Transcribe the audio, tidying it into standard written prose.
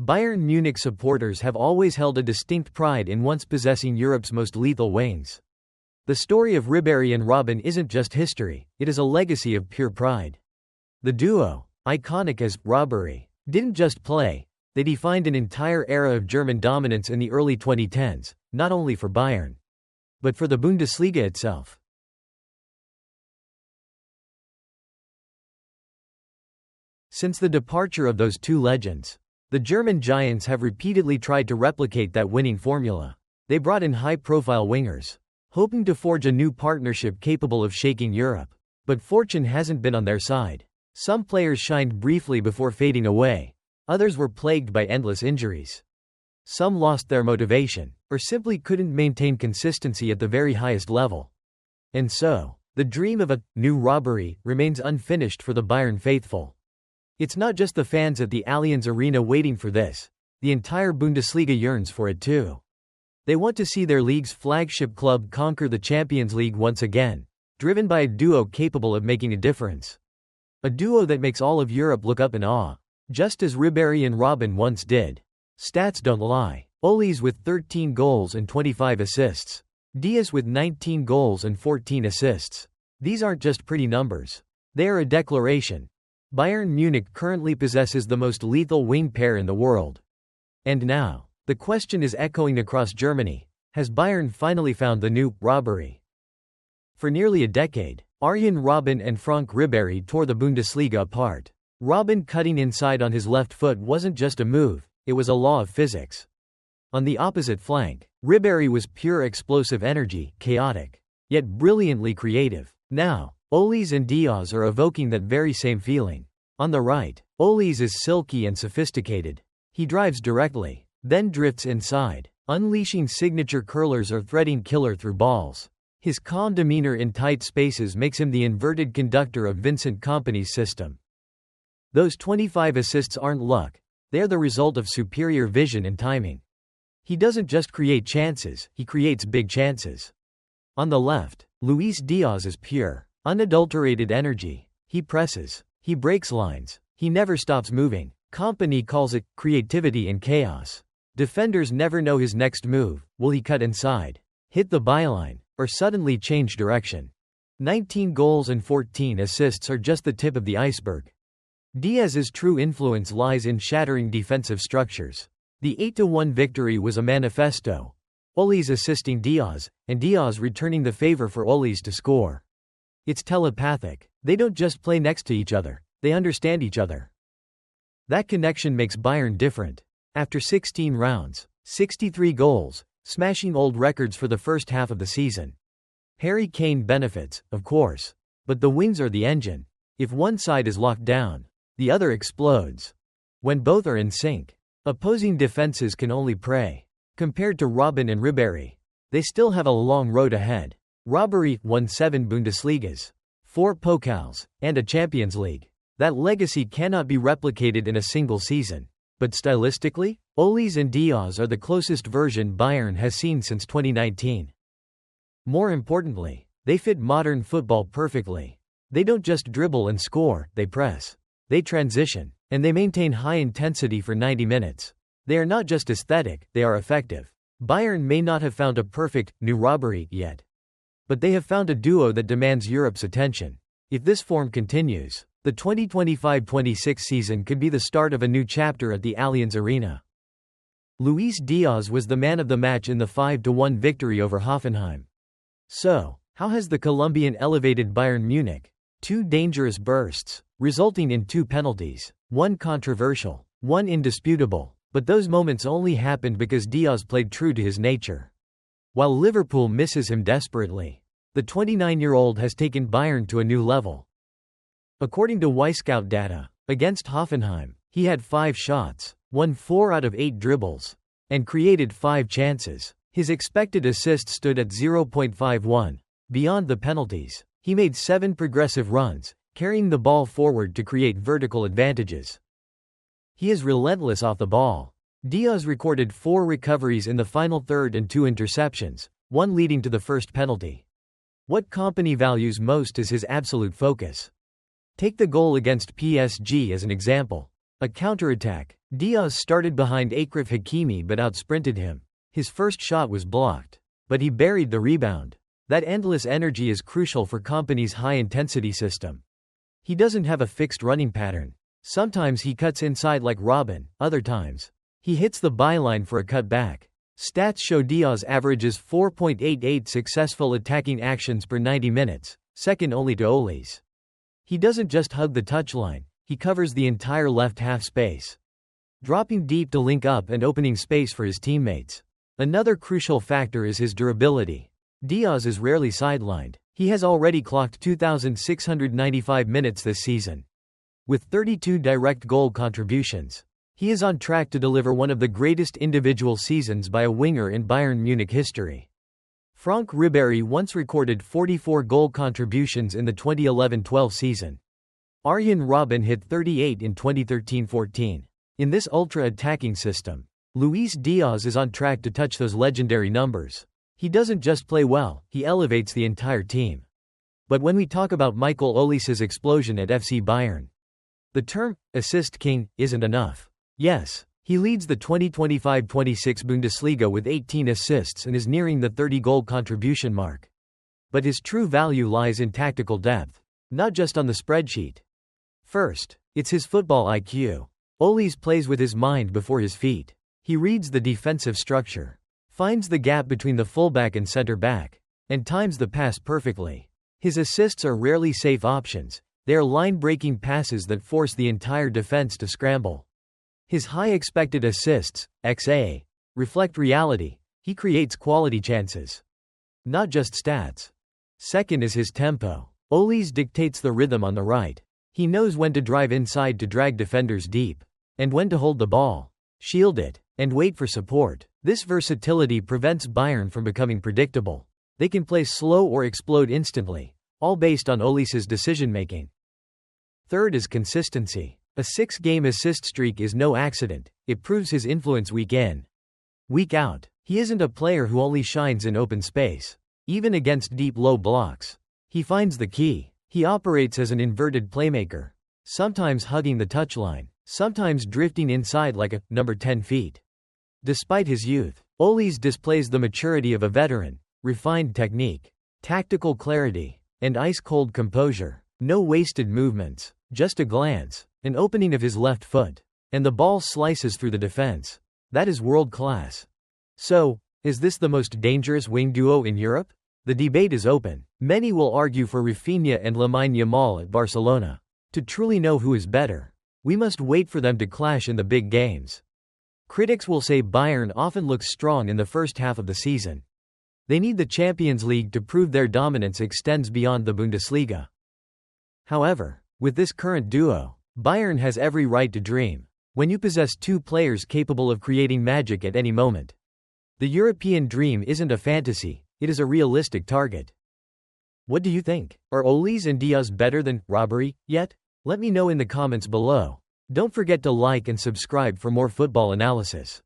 Bayern Munich supporters have always held a distinct pride in once possessing Europe's most lethal wings. The story of Ribéry and Robben isn't just history, it is a legacy of pure pride. The duo, iconic as Robbery, didn't just play, they defined an entire era of German dominance in the early 2010s, not only for Bayern, but for the Bundesliga itself. Since the departure of those two legends, the German giants have repeatedly tried to replicate that winning formula. They brought in high-profile wingers, hoping to forge a new partnership capable of shaking Europe. But fortune hasn't been on their side. Some players shined briefly before fading away. Others were plagued by endless injuries. Some lost their motivation, or simply couldn't maintain consistency at the very highest level. And so, the dream of a new Robbery remains unfinished for the Bayern faithful. It's not just the fans at the Allianz Arena waiting for this. The entire Bundesliga yearns for it too. They want to see their league's flagship club conquer the Champions League once again, driven by a duo capable of making a difference. A duo that makes all of Europe look up in awe, just as Ribéry and Robben once did. Stats don't lie. Olise with 13 goals and 25 assists. Diaz with 19 goals and 14 assists. These aren't just pretty numbers. They are a declaration. Bayern Munich currently possesses the most lethal wing pair in the world. And now, the question is echoing across Germany: has Bayern finally found the new Robbery? For nearly a decade, Arjen Robben and Frank Ribéry tore the Bundesliga apart. Robben cutting inside on his left foot wasn't just a move, it was a law of physics. On the opposite flank, Ribéry was pure explosive energy, chaotic, yet brilliantly creative. Now, Olise and Diaz are evoking that very same feeling. On the right, Olise is silky and sophisticated. He drives directly, then drifts inside, unleashing signature curlers or threading killer through balls. His calm demeanor in tight spaces makes him the inverted conductor of Vincent Kompany's system. Those 25 assists aren't luck, they're the result of superior vision and timing. He doesn't just create chances, he creates big chances. On the left, Luis Díaz is pure, unadulterated energy. He presses, he breaks lines, he never stops moving. Kompany calls it creativity in chaos. Defenders never know his next move. Will he cut inside, hit the byline, or suddenly change direction? 19 goals and 14 assists are just the tip of the iceberg. Diaz's true influence lies in shattering defensive structures. The 8-1 victory was a manifesto. Olise assisting Diaz, and Diaz returning the favor for Olise to score. It's telepathic. They don't just play next to each other, they understand each other. That connection makes Bayern different. After 16 rounds, 63 goals, smashing old records for the first half of the season. Harry Kane benefits, of course. But the wings are the engine. If one side is locked down, the other explodes. When both are in sync, opposing defenses can only pray. Compared to Robben and Ribéry, they still have a long road ahead. Robbery won 7 Bundesligas, 4 Pokals, and a Champions League. That legacy cannot be replicated in a single season. But stylistically, Olise and Diaz are the closest version Bayern has seen since 2019. More importantly, they fit modern football perfectly. They don't just dribble and score, they press. They transition, and they maintain high intensity for 90 minutes. They are not just aesthetic, they are effective. Bayern may not have found a perfect, new Robbery yet. But they have found a duo that demands Europe's attention. If this form continues, the 2025-26 season could be the start of a new chapter at the Allianz Arena. Luis Díaz was the man of the match in the 5-1 victory over Hoffenheim. So, how has the Colombian elevated Bayern Munich? 2 dangerous bursts, resulting in 2 penalties, 1 controversial, 1 indisputable. But those moments only happened because Diaz played true to his nature. While Liverpool misses him desperately, the 29-year-old has taken Bayern to a new level. According to Wyscout data, against Hoffenheim, he had 5 shots, won 4 out of 8 dribbles, and created 5 chances. His expected assist stood at 0.51. Beyond the penalties, he made 7 progressive runs, carrying the ball forward to create vertical advantages. He is relentless off the ball. Diaz recorded 4 recoveries in the final third and 2 interceptions, 1 leading to the first penalty. What Kompany values most is his absolute focus. Take the goal against PSG as an example. A counterattack. Diaz started behind Achraf Hakimi but outsprinted him. His first shot was blocked. But he buried the rebound. That endless energy is crucial for Kompany's high-intensity system. He doesn't have a fixed running pattern. Sometimes he cuts inside like Robin, other times he hits the byline for a cutback. Stats show Diaz averages 4.88 successful attacking actions per 90 minutes, second only to Olise. He doesn't just hug the touchline, he covers the entire left half space, dropping deep to link up and opening space for his teammates. Another crucial factor is his durability. Diaz is rarely sidelined. He has already clocked 2,695 minutes this season. With 32 direct goal contributions, he is on track to deliver one of the greatest individual seasons by a winger in Bayern Munich history. Franck Ribéry once recorded 44 goal contributions in the 2011-12 season. Arjen Robben hit 38 in 2013-14. In this ultra-attacking system, Luis Díaz is on track to touch those legendary numbers. He doesn't just play well, he elevates the entire team. But when we talk about Michael Olise's explosion at FC Bayern, the term assist king isn't enough. Yes, he leads the 2025-26 Bundesliga with 18 assists and is nearing the 30-goal contribution mark. But his true value lies in tactical depth, not just on the spreadsheet. First, it's his football IQ. Olise plays with his mind before his feet. He reads the defensive structure, finds the gap between the fullback and center back, and times the pass perfectly. His assists are rarely safe options. They are line-breaking passes that force the entire defense to scramble. His high expected assists, XA, reflect reality. He creates quality chances, not just stats. Second is his tempo. Olise dictates the rhythm on the right. He knows when to drive inside to drag defenders deep, and when to hold the ball, shield it, and wait for support. This versatility prevents Bayern from becoming predictable. They can play slow or explode instantly, all based on Olise's decision-making. Third is consistency. A 6-game assist streak is no accident. It proves his influence week in, week out. He isn't a player who only shines in open space. Even against deep low blocks, he finds the key. He operates as an inverted playmaker, sometimes hugging the touchline, sometimes drifting inside like a number 10 feet. Despite his youth, Olise displays the maturity of a veteran, refined technique, tactical clarity, and ice-cold composure. No wasted movements, just a glance, an opening of his left foot, and the ball slices through the defense. That is world-class. So, is this the most dangerous wing duo in Europe? The debate is open. Many will argue for Raphinha and Lamine Yamal at Barcelona. To truly know who is better, we must wait for them to clash in the big games. Critics will say Bayern often looks strong in the first half of the season. They need the Champions League to prove their dominance extends beyond the Bundesliga. However, with this current duo, Bayern has every right to dream. When you possess two players capable of creating magic at any moment, the European dream isn't a fantasy, it is a realistic target. What do you think? Are Olise and Diaz better than Robbery yet? Let me know in the comments below. Don't forget to like and subscribe for more football analysis.